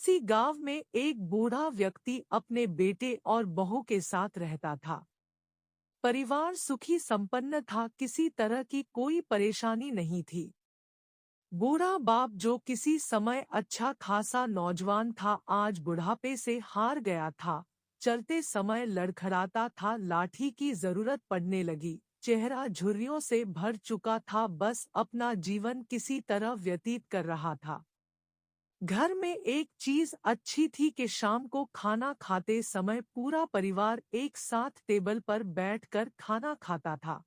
सी गांव में एक बूढ़ा व्यक्ति अपने बेटे और बहू के साथ रहता था। परिवार सुखी संपन्न था, किसी तरह की कोई परेशानी नहीं थी। बूढ़ा बाप जो किसी समय अच्छा खासा नौजवान था, आज बुढ़ापे से हार गया था। चलते समय लड़खड़ाता था, लाठी की जरूरत पड़ने लगी। चेहरा झुर्रियों से भर चुका था, बस अपना जीवन किसी तरह व्यतीत कर रहा था। घर में एक चीज अच्छी थी कि शाम को खाना खाते समय पूरा परिवार एक साथ टेबल पर बैठकर खाना खाता था।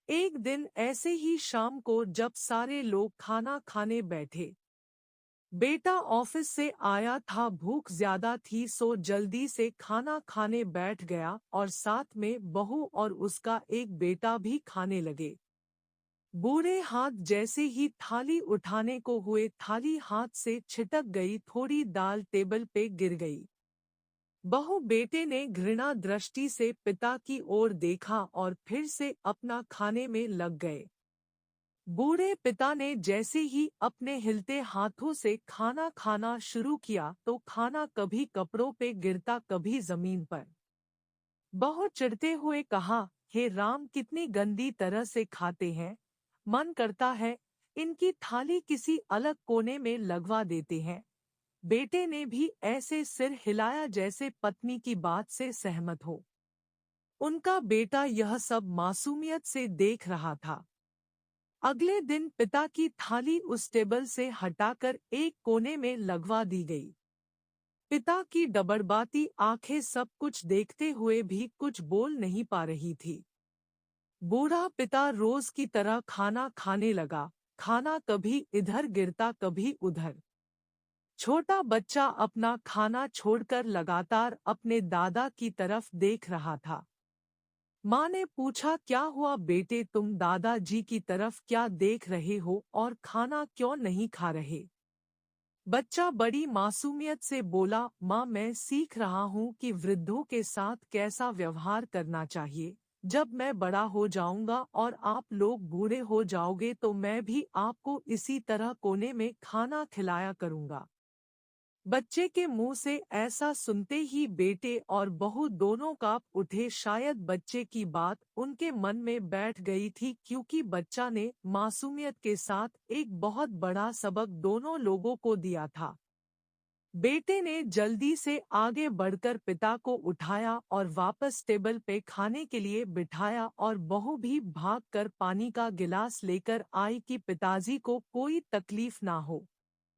एक दिन ऐसे ही शाम को जब सारे लोग खाना खाने बैठे, बेटा ऑफिस से आया था, भूख ज्यादा थी सो जल्दी से खाना खाने बैठ गया और साथ में बहू और उसका एक बेटा भी खाने लगे। बूढ़े हाथ जैसे ही थाली उठाने को हुए, थाली हाथ से छिटक गई, थोड़ी दाल टेबल पे गिर गई। बहू बेटे ने घृणा दृष्टि से पिता की ओर देखा और फिर से अपना खाने में लग गए। बूढ़े पिता ने जैसे ही अपने हिलते हाथों से खाना खाना शुरू किया तो खाना कभी कपड़ों पे गिरता, कभी जमीन पर। बहू चिढ़ते हुए कहा, हे राम, कितनी गंदी तरह से खाते हैं। मन करता है इनकी थाली किसी अलग कोने में लगवा देते हैं। बेटे ने भी ऐसे सिर हिलाया जैसे पत्नी की बात से सहमत हो। उनका बेटा यह सब मासूमियत से देख रहा था। अगले दिन पिता की थाली उस टेबल से हटाकर एक कोने में लगवा दी गई। पिता की डबडबाती आंखें सब कुछ देखते हुए भी कुछ बोल नहीं पा रही थी। बूढ़ा पिता रोज की तरह खाना खाने लगा। खाना कभी इधर गिरता, कभी उधर। छोटा बच्चा अपना खाना छोड़कर लगातार अपने दादा की तरफ देख रहा था। माँ ने पूछा, क्या हुआ बेटे, तुम दादाजी की तरफ क्या देख रहे हो और खाना क्यों नहीं खा रहे? बच्चा बड़ी मासूमियत से बोला, माँ मैं सीख रहा हूँ कि वृद्धों के साथ कैसा व्यवहार करना चाहिए। जब मैं बड़ा हो जाऊंगा और आप लोग बूढ़े हो जाओगे तो मैं भी आपको इसी तरह कोने में खाना खिलाया करूंगा। बच्चे के मुंह से ऐसा सुनते ही बेटे और बहू दोनों कांप उठे। शायद बच्चे की बात उनके मन में बैठ गई थी, क्योंकि बच्चा ने मासूमियत के साथ एक बहुत बड़ा सबक दोनों लोगों को दिया था। बेटे ने जल्दी से आगे बढ़कर पिता को उठाया और वापस टेबल पे खाने के लिए बिठाया और बहू भी भागकर पानी का गिलास लेकर आई कि पिताजी को कोई तकलीफ ना हो।